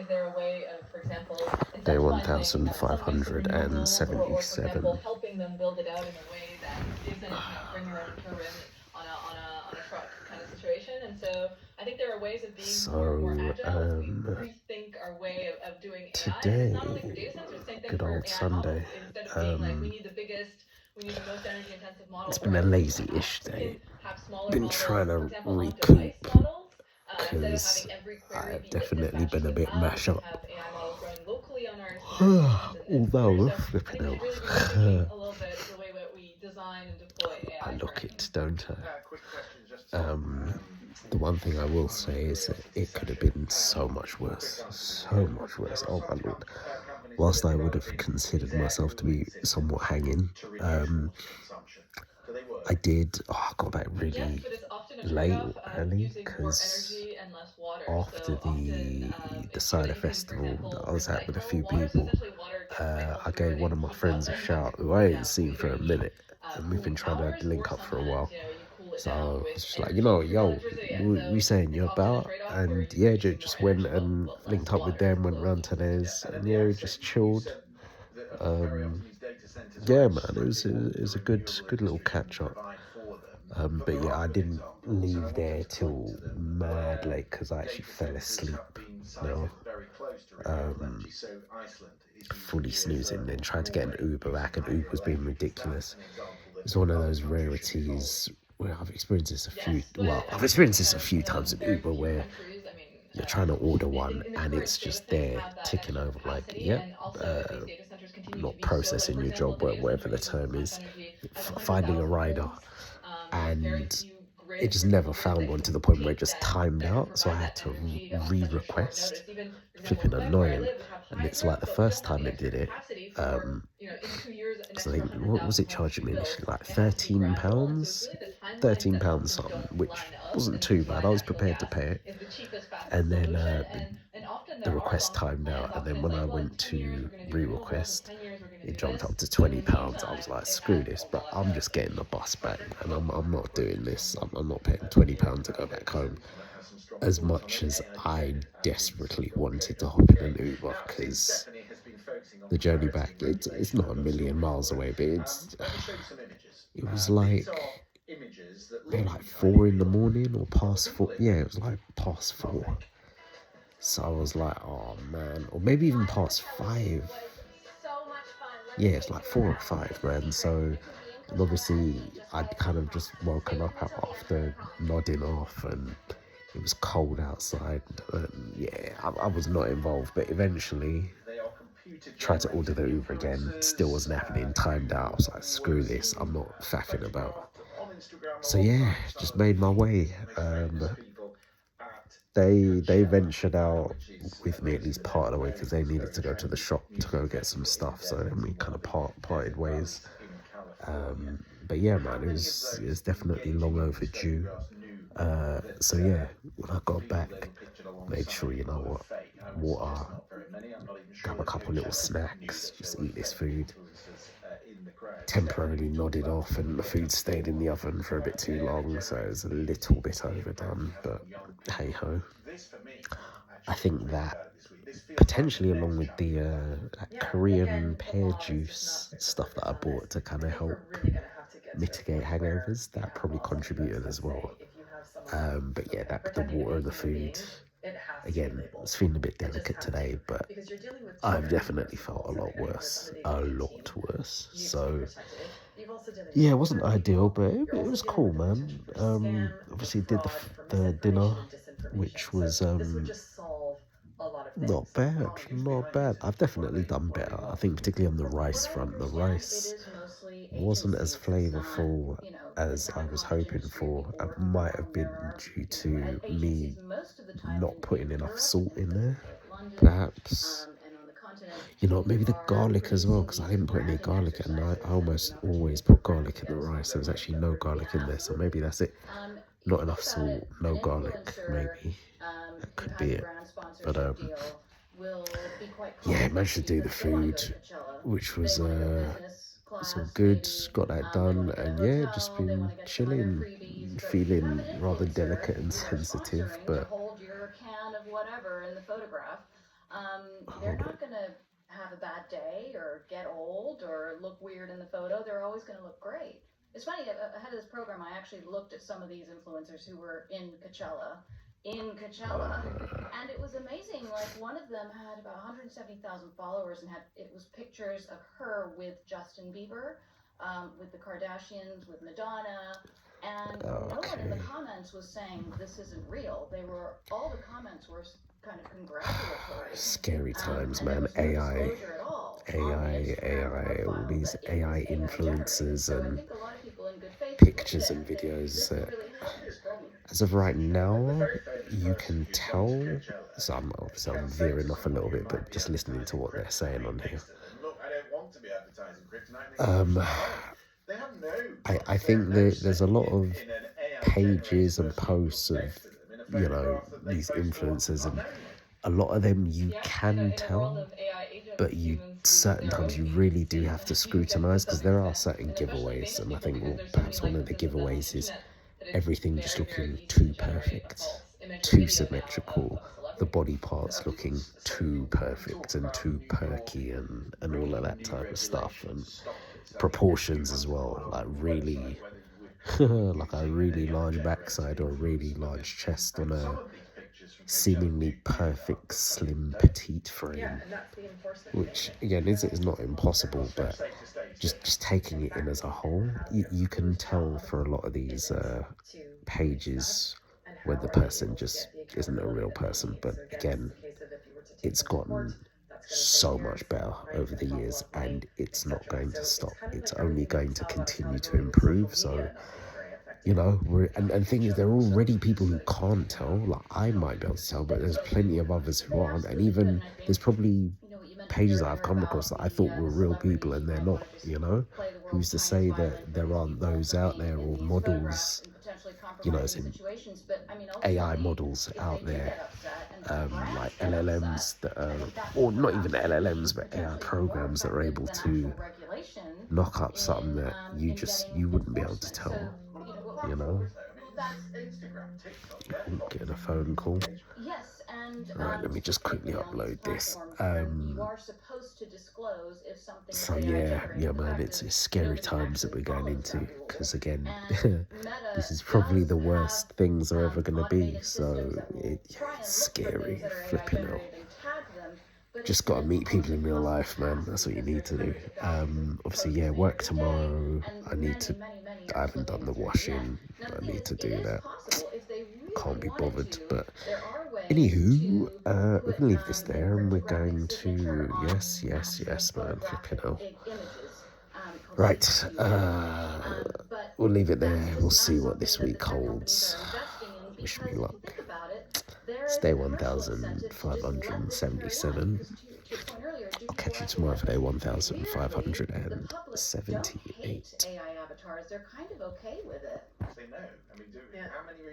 there a way of, for example, Day incentivizing something super nominal, or for example, 1077. helping them build it out in a way that isn't, bring your own turbine on a truck kind of situation? And so I think there are ways of being more So, agile as we rethink our way of doing AI. And it's not only for today, data centers, same thing good for old AI models. Sunday, Instead of being like, we um, need the biggest, we need the most energy intensive it's model been a first, lazy-ish we can day. have smaller Been trying models, for to example, on device recoup, models. Instead of having because every query I've be definitely dispatched been to a the bit cloud, we mash can up. have AI models running locally on our systems and query. Although, So I flipping think we should really be hell, rethinking a little bit the way that we design and deploy I AI look currently. it, don't I? Quick question, just Tom. The one thing I will say is that it could have been so much worse. So much worse. Oh my lord. Whilst I would have considered myself to be somewhat hanging, I did. Oh, I got back Yes, really but it's often a late trade-off or of early using more because energy and less water. after So often, the if cider you can, for festival that example, I was at with a recycle few water, so people, essentially water gets cycled I through gave and one it of my heats up friends a and you have to shout who cool I it ain't down. So seen either for a you need minute, and we've been cooling trying to towers, link or up for a sometimes while. you cool it down So with it's just like, energy through yo, electricity. And we so saying it's you're often a about, trade-off where and you yeah, use more just went energy, and less linked up with water to them, went flow round through to the system. theirs, and yeah, just chilled. Yeah, man, it was a good little catch up. But yeah, I didn't leave there till mad late because I actually fell asleep. No, fully snoozing, then tried to get an Uber back, and Uber was being ridiculous. It's one of those rarities where I've experienced this a few. Yes, Well, but I I've think experienced this a few times in very Uber few where countries, I mean, you're trying to order one in the and current it's state of just things, there have that ticking extra over like, capacity. yep, And also, if these data centers continue to not be so, like, processing for your example, job, the data center whatever the uses this term much is, energy, has finding a 100,000 rider. homes. There's very And few it grids, just for example, never grids found that one can to the point where it take just that, timed that can out. So I provide had that to energy on such a short re-request. notice. Even, for example, in Flipping Quebec, where I annoying. live, we have And it's like hydro, the but we first don't have time the it extra did it, capacity for, in 2 years, an because I extra think, what was 100,000 it homes to charging be me built. initially? Like It has to be gradual. And so it's £13? really the timelines that £13 often something, don't which line up. wasn't And this too is why bad. I was natural prepared to gas pay it. is the cheapest, fastest And then solution. And often the there are request long-term timed plans. out, and Often then it's when I like, well, in went 10 years, to we're going to do renewables. In re-request, 10 years, we're going to it do jumped this. up to But in the £20. I was meantime, like, it screw has this, a but lot I'm of just getting the bus back, and I'm not doing this. I'm not paying £20 to go back home. As much as I desperately wanted to hop in an Uber, because the journey back, it's not a million miles away, but it was like maybe like 4 in the morning or past 4. Yeah, it was like past 4. So I was like, oh man, or maybe even past 5. Yeah, it's like 4 or 5, man. So, and obviously, I'd kind of just woken up after nodding off, and it was cold outside. And yeah, I was not involved, but eventually tried to order the Uber again. Still wasn't happening. Timed out. I was like, screw this. I'm not faffing about. So yeah, just made my way. They ventured out with me at least part of the way because they needed to go to the shop to go get some stuff. So then we kind of parted ways. But yeah, man, it was definitely long overdue. So yeah, when I got back, made sure, you know what, water, grab a couple little snacks, just eat this food. Temporarily nodded off, and the food stayed in the oven for a bit too long, so it was a little bit overdone. But hey ho, I think that potentially, along with the like Korean pear juice stuff that I bought to kind of help mitigate hangovers, that probably contributed as well. But yeah, that the water and the food, again, I was feeling a bit delicate today, but I've definitely felt a lot worse. So yeah, it wasn't ideal, but it was cool, man. Obviously did the dinner, which was not bad, not bad. I've definitely done better. I think particularly on the rice front, the rice wasn't as flavorful as I was hoping for. It might have been due to me not putting enough salt in there, perhaps. You know, maybe the garlic as well, because I didn't put any garlic in. I almost always put garlic in the rice. There was actually no garlic in there, so maybe that's it. Not enough salt, no garlic, maybe. That could be it. But yeah, managed to do the food, which was all good. Got that done, and yeah, just been chilling, feeling rather delicate and sensitive, but they're not going to have a bad day or get old or look weird in the photo. They're always going to look great. It's funny, ahead of this program, I actually looked at some of these influencers who were in Coachella, and it was amazing. Like, one of them had about 170,000 followers, and it was pictures of her with Justin Bieber, with the Kardashians, with Madonna, and no one in the comments was saying this isn't real. All the comments were kind of congratulatory. Scary times, man. AI, all these AI influencers and pictures and videos that, as of right now, you can tell. So I'm veering off a little bit, but just listening to what they're saying on here. I think there's a lot of pages and posts of, these influencers, and a lot of them you can tell, but certain times you really do have to scrutinize, because there are certain giveaways, and I think perhaps one of the giveaways is everything just looking too perfect, too symmetrical, the body parts looking too perfect and too perky, and all of that type of stuff, and proportions as well, like really like a really large backside or a really large chest on a seemingly perfect slim petite frame, which again is not impossible, but just taking it in as a whole, you can tell for a lot of these pages when the person just isn't a real person. But again, it's gotten so much better over the years, and it's not going to stop. It's only going to continue to improve. So, and thing is, there are already people who can't tell. Like, I might be able to tell, but there's plenty of others who aren't. And even there's probably pages that I've come across that I thought were real people, and they're not. Who's to say that there aren't those out there, or models, AI models out there, like LLMs that are, or not even LLMs, but AI programs that are able to knock up something that you wouldn't be able to tell. Getting a phone call. Yes, and right, let me just quickly upload this. You are supposed to disclose if something. So yeah, man, it's scary times that we're going into, because again, this is probably the worst things are ever going to be. So it's scary, flipping out. Just got to meet people in real life, man. That's what you need to do. Obviously, work tomorrow. I haven't done the washing. I need to do that. Can't be bothered. But anywho, we're gonna leave this there, and we're going to yes, man, flipping out. Right. We'll leave it there. We'll see what this week holds. Wish me luck. It's day 1577. I'll catch you tomorrow for day 1578. AI avatars, they're kind of okay with it. They know. I mean, how many